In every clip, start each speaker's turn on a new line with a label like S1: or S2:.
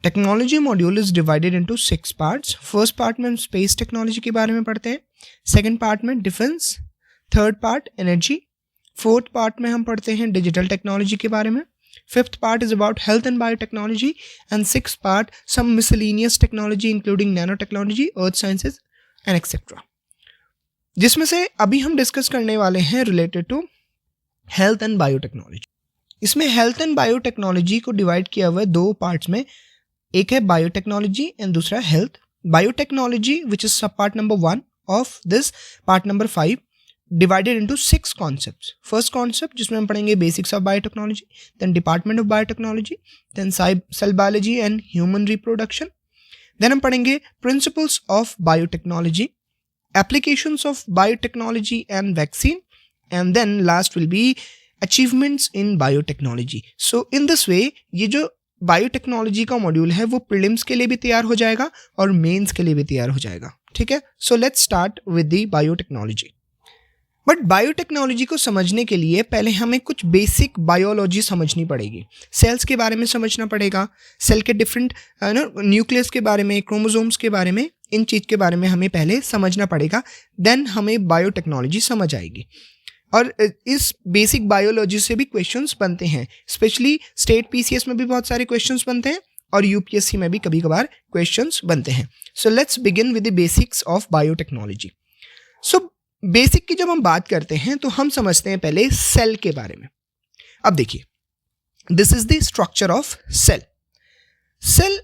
S1: Technology module is divided into 6 parts. First part में हम space technology के बारे में पढ़ते हैं, सेकंड पार्ट में defence, third part energy, fourth part में हम पढ़ते हैं डिजिटल टेक्नोलॉजी के बारे में, fifth part is about health and biotechnology, and sixth part some miscellaneous technology including nano technology, earth sciences and etcetera, जिसमें से अभी हम डिस्कस करने वाले हैं related to health and biotechnology. इसमें हेल्थ एंड बायोटेक्नोलॉजी को डिवाइड किया हुआ है 2 पार्ट्स में, एक है बायोटेक्नोलॉजी एंड दूसरा हेल्थ। बायोटेक्नोलॉजी विच इज सब part number 1 of this part number 5 divided into 6 concepts. First concept जिसमें हम पढ़ेंगे basics of biotechnology, then department of biotechnology, then cell biology and human reproduction, then हम पढ़ेंगे principles of biotechnology, applications of biotechnology and vaccine, and then last will be achievements in biotechnology. So in this way ये जो biotechnology का module है वो prelims के लिए भी तैयार हो जाएगा और मेंस के लिए भी तैयार हो जाएगा, ठीक है। So let's start with the biotechnology. But biotechnology को समझने के लिए पहले हमें कुछ बेसिक बायोलॉजी समझनी पड़ेगी। सेल्स के बारे में समझना पड़ेगा, सेल के डिफरेंट न्यूक्लियस के बारे में, क्रोमोसोम्स के बारे में, इन चीज़ के बारे में हमें पहले समझना पड़ेगा, देन हमें बायोटेक्नोलॉजी समझ आएगी। और इस बेसिक बायोलॉजी से भी क्वेश्चंस बनते हैं, स्पेशली स्टेट पीसीएस में भी बहुत सारे क्वेश्चंस बनते हैं और यूपीएससी में भी कभी कभार क्वेश्चंस बनते हैं। So let's begin with the basics of biotechnology. So basic की जब हम बात करते हैं तो हम समझते हैं पहले सेल के बारे में। अब देखिए, this is the structure of cell. Cell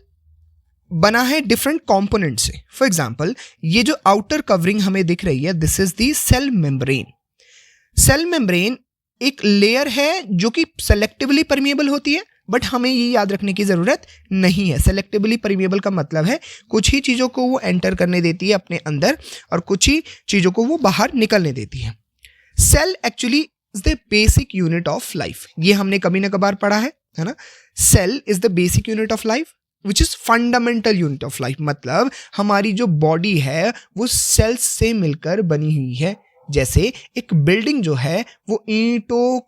S1: बना है डिफरेंट कंपोनेंट से। फॉर एग्जांपल ये जो आउटर कवरिंग हमें दिख रही है, this is the cell membrane. Cell membrane एक लेयर है जो कि सेलेक्टिवली परमिएबल होती है, बट हमें ये याद रखने की ज़रूरत नहीं है। सेलेक्टिवली परमिएबल का मतलब है कुछ ही चीज़ों को वो एंटर करने देती है अपने अंदर और कुछ ही चीज़ों को वो बाहर निकलने देती है। Cell actually is the basic unit of life. ये हमने कभी ना कभार पढ़ा है ना। Cell is the basic unit of life which is fundamental unit of life. मतलब हमारी जो बॉडी है वो सेल्स से मिलकर बनी हुई है। जैसे एक बिल्डिंग जो है वो ईंटों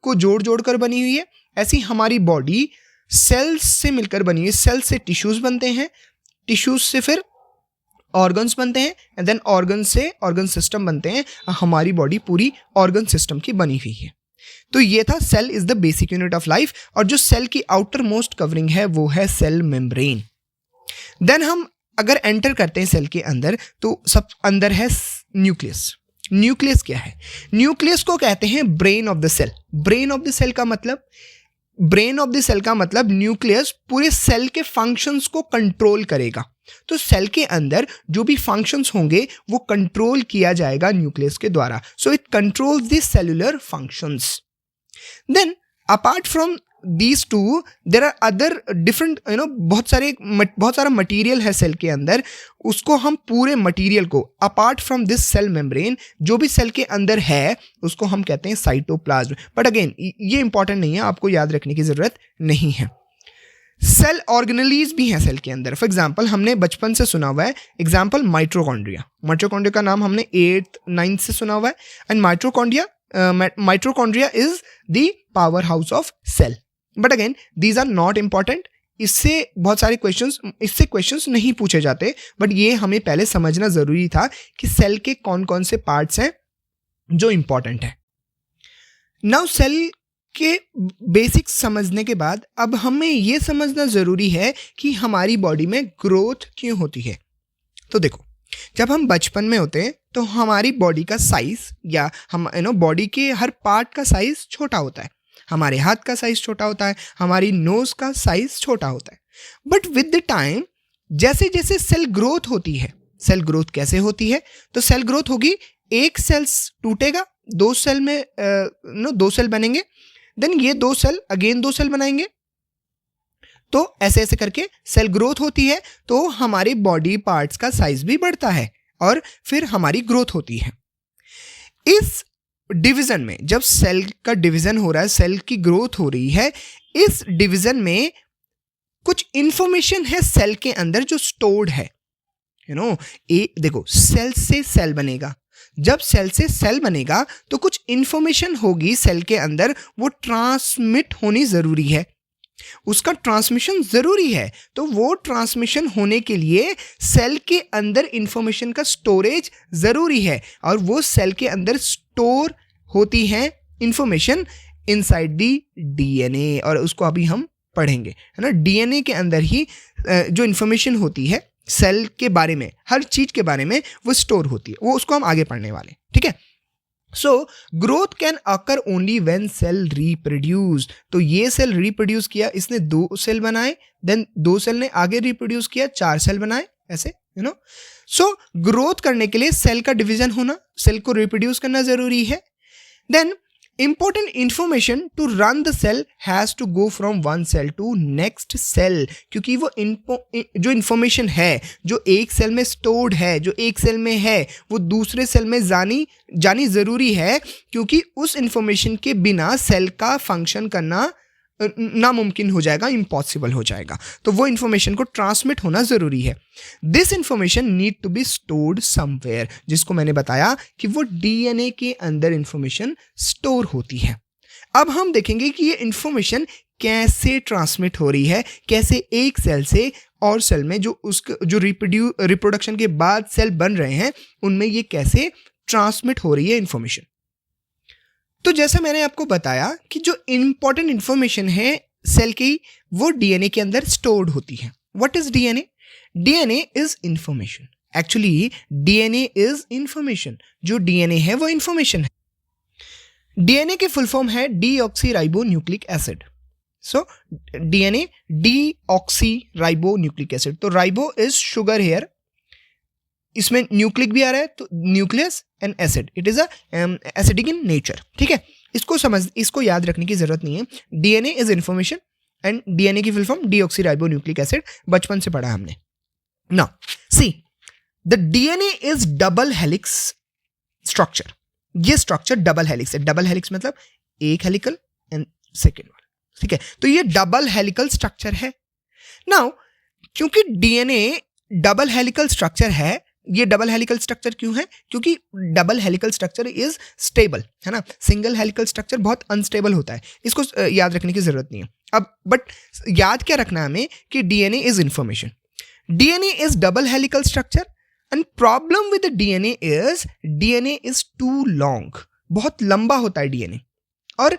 S1: को जोड़ जोड़ कर बनी हुई है, ऐसी हमारी बॉडी सेल्स से मिलकर बनी है। सेल से टिश्यूज बनते हैं, टिश्यूज से फिर ऑर्गन्स बनते हैं, एंड देन ऑर्गन से ऑर्गन सिस्टम बनते हैं। हमारी बॉडी पूरी ऑर्गन सिस्टम की बनी हुई है। तो ये था cell is the basic unit of life. और जो सेल की आउटर मोस्ट कवरिंग है वो है सेल मेम्ब्रेन। देन हम अगर एंटर करते हैं सेल के अंदर तो सब अंदर है न्यूक्लियस। न्यूक्लियस क्या है? न्यूक्लियस को कहते हैं brain of the cell. Brain of the cell का मतलब, ब्रेन ऑफ द सेल का मतलब न्यूक्लियस पूरे सेल के फंक्शंस को कंट्रोल करेगा। तो सेल के अंदर जो भी फंक्शंस होंगे वो कंट्रोल किया जाएगा न्यूक्लियस के द्वारा। So it controls the cellular functions. Then apart from these two there are other different बहुत सारा मटेरियल है सेल के अंदर। उसको हम पूरे मटेरियल को apart from this cell membrane जो भी सेल के अंदर है उसको हम कहते हैं साइटोप्लाज्म। बट अगेन ये इंपॉर्टेंट नहीं है, आपको याद रखने की जरूरत नहीं है। सेल ऑर्गेनेलीज भी हैं सेल के अंदर। फॉर एग्जाम्पल हमने बचपन से सुना हुआ है एग्जाम्पल माइटोकॉन्ड्रिया। माइटोकॉन्ड्रिया का नाम हमने 8th 9th से सुना हुआ है। And mitochondria is the powerhouse of cell. But again these are not important. इससे बहुत सारे क्वेश्चंस नहीं पूछे जाते, बट ये हमें पहले समझना जरूरी था कि सेल के कौन कौन से पार्ट्स हैं जो इम्पॉर्टेंट है। नाउ सेल के बेसिक्स समझने के बाद अब हमें ये समझना जरूरी है कि हमारी बॉडी में ग्रोथ क्यों होती है। तो देखो, जब हम बचपन में होते हैं तो हमारी बॉडी का साइज या हम बॉडी के हर पार्ट का साइज छोटा होता है। हमारे हाथ का साइज छोटा होता है, हमारी नोज का साइज छोटा होता है। बट विद द टाइम जैसे जैसे सेल ग्रोथ होती है, सेल ग्रोथ कैसे होती है? तो सेल ग्रोथ होगी, एक सेल्स टूटेगा, 2 सेल में 2 सेल बनेंगे, देन ये 2 सेल अगेन 2 सेल बनाएंगे। तो ऐसे ऐसे करके सेल ग्रोथ होती है। तो हमारे बॉडी पार्ट्स का साइज भी बढ़ता है और फिर हमारी ग्रोथ होती है। इस डिवीजन में जब सेल का डिवीजन हो रहा है, सेल की ग्रोथ हो रही है, इस डिवीजन में कुछ इंफॉर्मेशन है सेल के अंदर जो स्टोर्ड है। देखो, सेल से सेल बनेगा। जब सेल से सेल बनेगा तो कुछ इंफॉर्मेशन होगी सेल के अंदर, वो ट्रांसमिट होनी जरूरी है। उसका ट्रांसमिशन ज़रूरी है। तो वो ट्रांसमिशन होने के लिए सेल के अंदर इंफॉर्मेशन का स्टोरेज ज़रूरी है, और वो सेल के अंदर स्टोर होती है इंफॉर्मेशन इनसाइड दी डीएनए, और उसको अभी हम पढ़ेंगे, है ना। डीएनए के अंदर ही जो इन्फॉर्मेशन होती है सेल के बारे में, हर चीज़ के बारे में वो स्टोर होती है, वो उसको हम आगे पढ़ने वाले, ठीक है। So growth can occur only when cell reproduce. तो ये सेल रिप्रोड्यूस किया, इसने 2 सेल बनाए, देन 2 सेल ने आगे रिप्रोड्यूस किया, 4 सेल बनाए, ऐसे, यू नो। सो ग्रोथ करने के लिए सेल का डिवीजन होना, सेल को रिप्रोड्यूस करना जरूरी है। Then important information to run the cell has to go from one cell to next cell, क्योंकि वो जो information है जो एक सेल में stored है, जो एक सेल में है, वो दूसरे सेल में जानी ज़रूरी है, क्योंकि उस information के बिना सेल का फंक्शन करना नामुमकिन हो जाएगा, इम्पॉसिबल हो जाएगा। तो वो इन्फॉर्मेशन को ट्रांसमिट होना ज़रूरी है। This information need to be stored somewhere, जिसको मैंने बताया कि वो डीएनए के अंदर इन्फॉर्मेशन स्टोर होती है। अब हम देखेंगे कि ये इन्फॉर्मेशन कैसे ट्रांसमिट हो रही है, कैसे एक सेल से और सेल में जो रिप्रोडक्शन के बाद सेल बन रहे हैं उनमें ये कैसे ट्रांसमिट हो रही है इन्फॉर्मेशन। तो जैसा मैंने आपको बताया कि जो इंपॉर्टेंट इंफॉर्मेशन है सेल की, वो डीएनए के अंदर स्टोर्ड होती है। What is DNA? DNA is information. Actually DNA is information. जो डीएनए है वो इंफॉर्मेशन है। डीएनए की फुल फॉर्म है deoxyribonucleic acid. So DNA deoxyribonucleic acid. तो राइबो इज शुगर हेयर, इसमें न्यूक्लिक भी आ रहा है, तो nucleus and acid, it is acidic in nature, ठीक है। इसको याद रखने की जरूरत नहीं है। DNA is information and DNA की फुल फॉर्म डीऑक्सीराइबोन्यूक्लिक एसिड, बचपन से पढ़ा हमने। Now see, the DNA is double helix structure. ये स्ट्रक्चर डबल हेलिक्स है। डबल हेलिक्स मतलब एक हेलिकल एंड सेकेंड वाला, ठीक है। तो ये डबल हेलिकल स्ट्रक्चर है। नाउ क्योंकि डीएनए डबल हेलिकल स्ट्रक्चर है, ये डबल हेलिकल स्ट्रक्चर क्यों है? क्योंकि double helical structure is stable, है ना। सिंगल हेलिकल स्ट्रक्चर बहुत अनस्टेबल होता है, इसको याद रखने की जरूरत नहीं है। अब बट याद क्या रखना है हमें कि DNA is information, DNA is double helical structure, and problem with DNA is too long. बहुत लंबा होता है डीएनए, और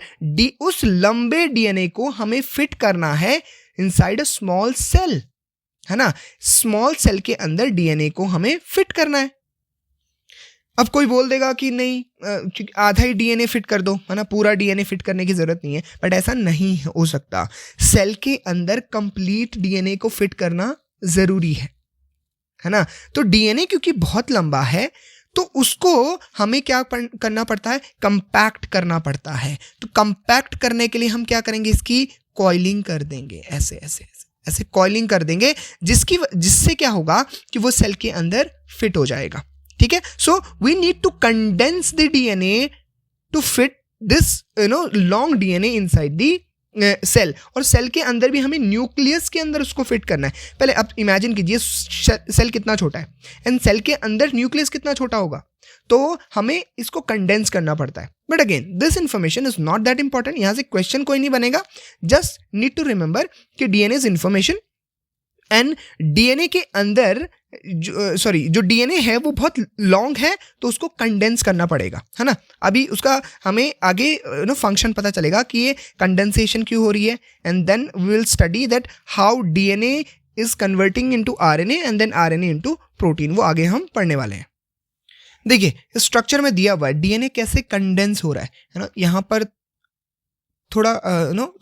S1: उस लंबे डीएनए को हमें फिट करना है इनसाइड अ स्मॉल सेल, है ना। स्मॉल सेल के अंदर डीएनए को हमें फिट करना है। अब कोई बोल देगा कि नहीं आधा ही डीएनए फिट कर दो, है ना, पूरा डीएनए फिट करने की जरूरत नहीं है। बट ऐसा नहीं हो सकता। सेल के अंदर कंप्लीट डीएनए को फिट करना जरूरी है ना। तो डीएनए क्योंकि बहुत लंबा है तो उसको हमें क्या करना पड़ता है? कंपैक्ट करना पड़ता है। तो कंपैक्ट करने के लिए हम क्या करेंगे? इसकी कॉइलिंग कर देंगे, ऐसे ऐसे ऐसे कॉइलिंग कर देंगे, जिससे क्या होगा कि वो सेल के अंदर फिट हो जाएगा, ठीक है। So we need to condense the DNA to fit this long DNA inside the cell. और सेल के अंदर भी हमें न्यूक्लियस के अंदर उसको फिट करना है। पहले आप इमेजिन कीजिए सेल कितना छोटा है एंड सेल के अंदर न्यूक्लियस कितना छोटा होगा, तो हमें इसको कंडेंस करना पड़ता है। But again this information is not that important. यहां से क्वेश्चन कोई नहीं बनेगा। जस्ट नीड टू रिमेंबर कि DNA is information and DNA के अंदर जो डीएनए है वो बहुत लॉन्ग है, तो उसको कंडेंस करना पड़ेगा, है ना। अभी उसका हमें आगे फंक्शन पता चलेगा कि ये कंडेंसेशन क्यों हो रही है, and then we will study that how DNA is converting into RNA and then RNA into protein. वो आगे हम पढ़ने वाले हैं। देखिए स्ट्रक्चर में दिया हुआ है डीएनए कैसे कंडेंस हो रहा है ना। यहाँ पर थोड़ा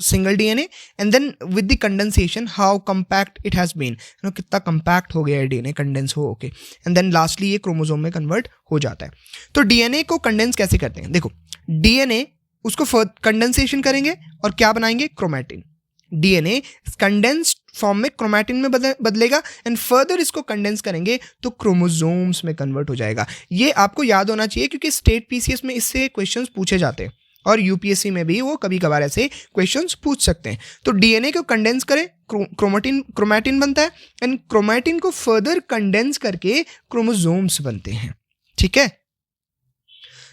S1: single DNA and then with the condensation how compact it has been, कितना कंपैक्ट हो गया है डीएनए कंडेंस हो के, एंड देन लास्टली ये क्रोमोसोम में कन्वर्ट हो जाता है। तो डीएनए को कंडेंस कैसे करते हैं? देखो डीएनए उसको कंडेंसेशन करेंगे और क्या बनाएंगे? क्रोमैटिन। डीएनए कंडेंस्ड फॉर्म में क्रोमैटिन में बदलेगा एंड फर्दर इसको कंडेंस करेंगे तो क्रोमोसोम्स में कन्वर्ट हो जाएगा। ये आपको याद होना चाहिए क्योंकि स्टेट पीसीएस में इससे क्वेश्चंस पूछे जाते हैं और यूपीएससी में भी वो कभी कभार ऐसे क्वेश्चंस पूछ सकते हैं। तो डीएनए को कंडेंस करें, क्रोमैटिन बनता है एंड क्रोमैटिन को फर्दर कंडेंस करके क्रोमोसोम्स बनते हैं, ठीक है।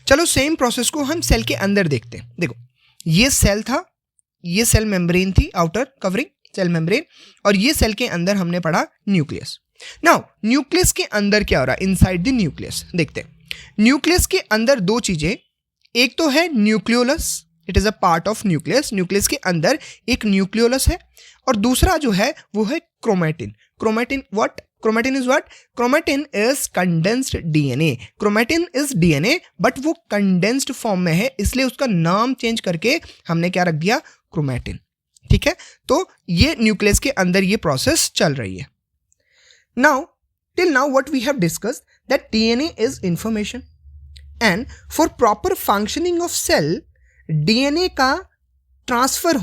S1: चलो सेम प्रोसेस को हम सेल के अंदर देखते हैं। देखो ये सेल था, ये सेल मेम्ब्रेन थी, आउटर कवरिंग सेल मेम्ब्रेन, और ये सेल के अंदर हमने पढ़ा न्यूक्लियस। नाउ न्यूक्लियस के अंदर क्या हो रहा है इनसाइड द न्यूक्लियस, देखते हैं। न्यूक्लियस के अंदर दो चीजें, एक तो है nucleolus, it is a part of nucleus, nucleus के अंदर एक न्यूक्लियोलस है, और दूसरा जो है वो है chromatin. Chromatin what? Chromatin is what? Chromatin is condensed DNA. Chromatin is DNA but वो कंडेंस्ड फॉर्म में है, इसलिए उसका नाम चेंज करके हमने क्या रख दिया? क्रोमेटिन। ठीक है, तो ये न्यूक्लियस के अंदर ये प्रोसेस चल रही है। Now till now what we have discussed that DNA is information, and for proper functioning of cell DNA का ट्रांसफर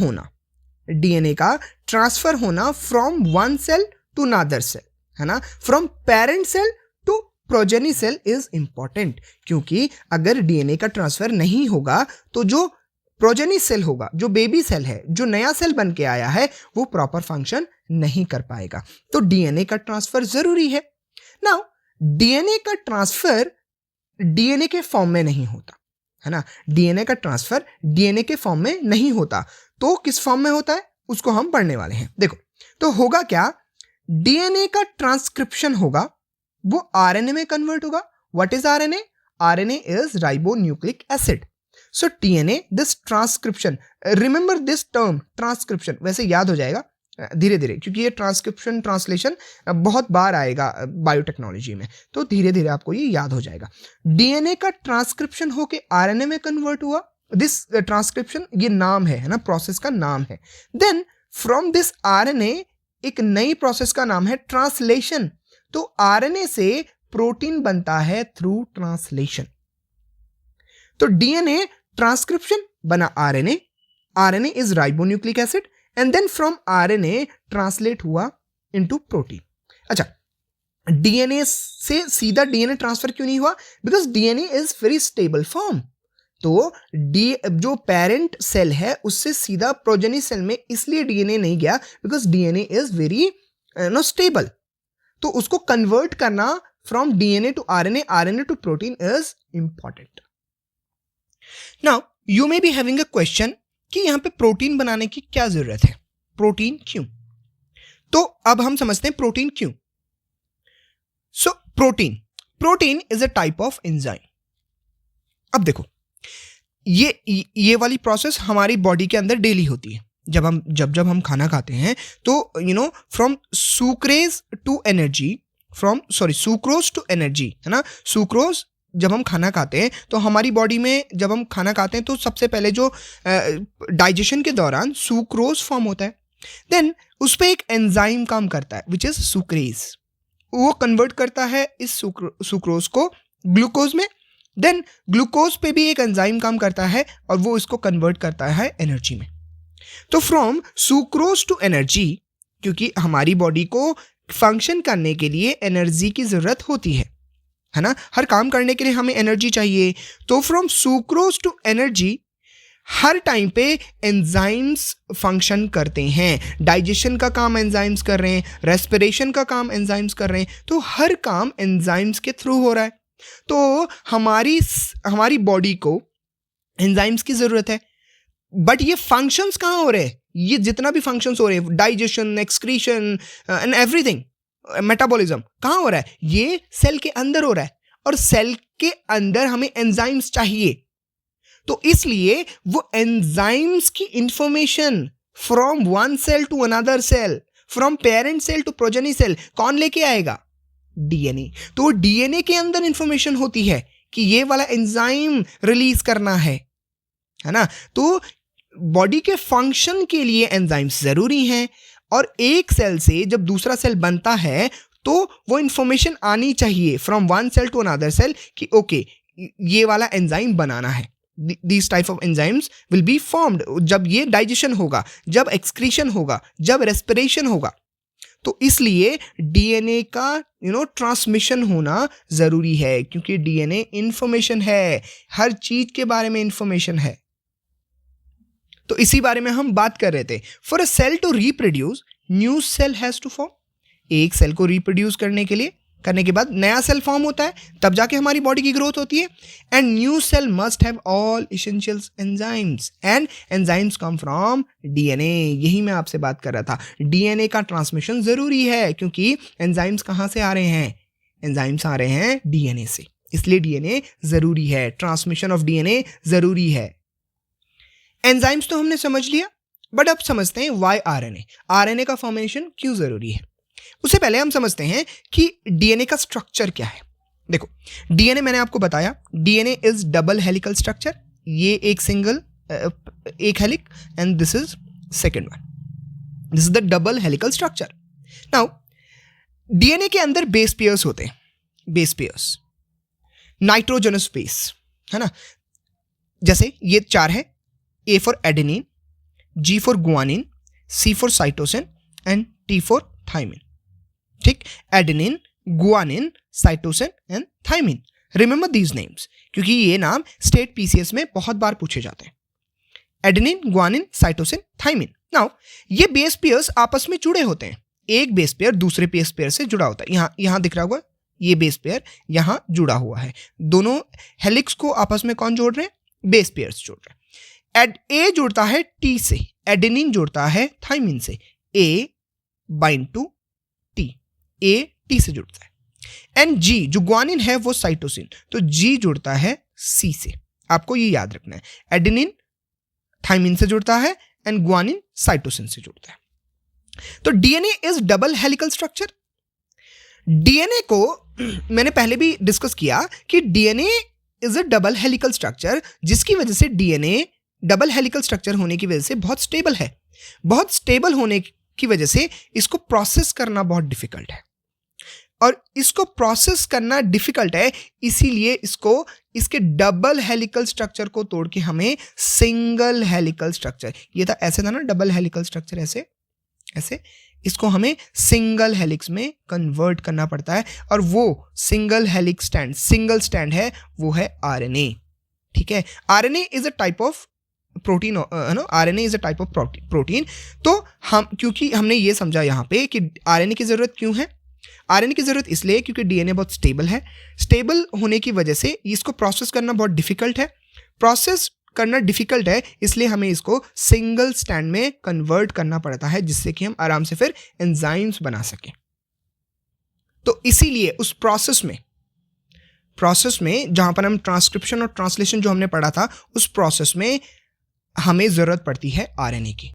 S1: होना from one cell to another cell, है ना, from parent cell to progeny cell is important, क्योंकि अगर DNA का transfer नहीं होगा तो जो प्रोजेनी सेल होगा, जो बेबी सेल है, जो नया सेल बन के आया है, वो प्रॉपर फंक्शन नहीं कर पाएगा। तो डीएनए का ट्रांसफर जरूरी है। नाउ डीएनए का ट्रांसफर डीएनए के फॉर्म में नहीं होता, है ना, डीएनए का ट्रांसफर डीएनए के फॉर्म में नहीं होता, तो किस फॉर्म में होता है उसको हम पढ़ने वाले हैं। देखो, तो होगा क्या? डीएनए का ट्रांसक्रिप्शन होगा, वो आरएनए में कन्वर्ट होगा। What is RNA? RNA is ribonucleic acid. So DNA, this transcription, remember this term transcription, वैसे याद हो जाएगा धीरे धीरे, क्योंकि ये ट्रांसक्रिप्शन ट्रांसलेशन बहुत बार आएगा बायोटेक्नोलॉजी में, तो धीरे धीरे आपको ये याद हो जाएगा। डीएनए का ट्रांसक्रिप्शन होके आरएनए में कन्वर्ट हुआ, दिस ट्रांसक्रिप्शन ये नाम है ना, प्रोसेस का नाम है। देन फ्रॉम दिस आरएनए एक नई प्रोसेस का नाम है ट्रांसलेशन। तो आरएनए से प्रोटीन बनता है थ्रू ट्रांसलेशन। तो डीएनए ट्रांसक्रिप्शन बना RNA, RNA is ribonucleic acid, and then from RNA translate हुआ इनटू प्रोटीन। अच्छा, डीएनए से सीधा डीएनए ट्रांसफर क्यों नहीं हुआ? Because DNA is very stable form. तो जो पेरेंट सेल है उससे सीधा प्रोजेनी सेल में इसलिए डीएनए नहीं गया because DNA is very stable. तो उसको कन्वर्ट करना from DNA to RNA, RNA to protein is important. Now you may be having a question कि यहां पे प्रोटीन बनाने की क्या जरूरत है, प्रोटीन क्यों? तो अब हम समझते हैं प्रोटीन क्यों। So protein is a type of enzyme. अब देखो, ये वाली प्रोसेस हमारी बॉडी के अंदर डेली होती है। जब हम खाना खाते हैं तो from sucrose to energy, sucrose to energy, है ना, सुक्रोज जब हम खाना खाते हैं तो हमारी बॉडी में जब हम खाना खाते हैं तो सबसे पहले जो डाइजेशन के दौरान सुक्रोज फॉर्म होता है, देन उस पर एक एंजाइम काम करता है विच इज सुक्रेज। वो कन्वर्ट करता है इस सुक्रोज को ग्लूकोज में, देन ग्लूकोज पे भी एक एंजाइम काम करता है और वो इसको कन्वर्ट करता है एनर्जी में। तो फ्रॉम सुक्रोज टू एनर्जी, क्योंकि हमारी बॉडी को फंक्शन करने के लिए एनर्जी की जरूरत होती है ना, हर काम करने के लिए हमें एनर्जी चाहिए। तो फ्रॉम सुक्रोज टू एनर्जी हर टाइम पे एंजाइम्स फंक्शन करते हैं। डाइजेशन का काम एंजाइम्स कर रहे हैं, रेस्पिरेशन का काम एंजाइम्स कर रहे हैं, तो हर काम एंजाइम्स के थ्रू हो रहा है। तो हमारी बॉडी को एंजाइम्स की जरूरत है, बट ये फंक्शंस कहाँ हो रहे हैं? ये जितना भी फंक्शंस हो रहे हैं, digestion, excretion and everything, metabolism, कहाँ हो रहा है? ये सेल के अंदर हो रहा है, और सेल के अंदर हमें एंजाइम्स चाहिए। तो इसलिए वो एंजाइम्स की information from one cell to another cell, from parent cell to progeny cell कौन लेके आएगा? डीएनए। तो डीएनए के अंदर इंफॉर्मेशन होती है कि ये वाला एंजाइम रिलीज करना है ना। तो बॉडी के फंक्शन के लिए एंजाइम्स जरूरी हैं, और एक सेल से जब दूसरा सेल बनता है तो वो इंफॉर्मेशन आनी चाहिए from one cell to another cell कि ओके ये वाला एंजाइम बनाना है। These type of enzymes will be formed जब ये डाइजेशन होगा, जब एक्सक्रीशन होगा, जब रेस्पिरेशन होगा। तो इसलिए डीएनए का ट्रांसमिशन होना जरूरी है, क्योंकि डीएनए इंफॉर्मेशन है, हर चीज के बारे में इंफॉर्मेशन है। तो इसी बारे में हम बात कर रहे थे। For a cell to reproduce new cell has to form. एक सेल को रिप्रोड्यूस करने के लिए करने के बाद नया सेल फॉर्म होता है, तब जाके हमारी बॉडी की ग्रोथ होती है। And new cell must have all essentials enzymes and enzymes come from DNA. यही मैं आपसे बात कर रहा था, डीएनए का ट्रांसमिशन जरूरी है क्योंकि एंजाइम्स कहाँ से आ रहे हैं, एंजाइम्स आ रहे हैं डीएनए से, इसलिए डीएनए जरूरी है, ट्रांसमिशन ऑफ डीएनए जरूरी है। एंजाइम्स तो हमने समझ लिया, बट अब समझते हैं वाई आरएनए, आरएनए का फॉर्मेशन क्यों जरूरी है। उससे पहले हम समझते हैं कि डीएनए का स्ट्रक्चर क्या है। देखो, डीएनए मैंने आपको बताया, DNA is double helical structure, ये एक helix and this is second one, this is the double helical structure. Now DNA के अंदर बेस पेयर्स होते हैं, बेस पेयर्स, नाइट्रोजनस बेस, है ना। जैसे ये 4 है, A for adenine, G for guanine, C for cytosine and T for thymine. ठीक, adenine, guanine, cytosine and thymine. Remember these names क्योंकि ये नाम स्टेट पीसीएस में बहुत बार पूछे जाते हैं। Adenine, guanine, cytosine, thymine. Now ये बेस पेयर्स आपस में जुड़े होते हैं, एक बेस पेयर दूसरे बेस पेयर से जुड़ा होता है। यहां दिख रहा होगा ये बेस पेयर यहां जुड़ा हुआ है, दोनों हेलिक्स को आपस में कौन जोड़ रहे हैं, बेस पेयर्स जोड़ रहे हैं। ए जुड़ता है टी से, एडेनिन जुड़ता है थाइमिन से, A bind to T, A T से जुड़ता है। एंड जी जो गुआनिन है वो साइटोसिन, तो जी जुड़ता है सी से। आपको ये याद रखना है, एडेनिन थाइमिन से जुड़ता है एंड गुआनिन साइटोसिन से जुड़ता है। तो DNA is double helical structure. DNA को मैंने पहले भी डिस्कस किया कि DNA is a double helical structure, जिसकी वजह से डीएनए डबल हेलिकल स्ट्रक्चर होने की वजह से बहुत स्टेबल है। बहुत स्टेबल होने की वजह से इसको प्रोसेस करना बहुत डिफिकल्ट है, और इसको प्रोसेस करना डिफिकल्ट है, इसीलिए इसके डबल हेलिकल स्ट्रक्चर को तोड़ के हमें सिंगल हेलिकल स्ट्रक्चर, ये था ऐसे था ना डबल हेलिकल स्ट्रक्चर, ऐसे इसको हमें सिंगल हेलिक्स में कन्वर्ट करना पड़ता है, और वो सिंगल स्टैंड है, वो है आरएनए। ठीक है, RNA is a type of protein, RNA is a type of protein. तो क्योंकि हमने ये समझा यहाँ पे कि आरएनए की जरूरत क्यों है, आरएनए की जरूरत इसलिए क्योंकि डीएनए बहुत स्टेबल है, स्टेबल होने की वजह से इसको प्रोसेस करना बहुत डिफिकल्ट है, प्रोसेस करना डिफिकल्ट है, इसलिए हमें इसको सिंगल स्टैंड में कन्वर्ट करना पड़ता है, जिससे कि हम आराम से फिर एंजाइम्स बना सकें। तो इसीलिए उस प्रोसेस में जहां पर हम ट्रांसक्रिप्शन और ट्रांसलेशन जो हमने पढ़ा था, उस प्रोसेस में हमें जरूरत पड़ती है आरएनए की।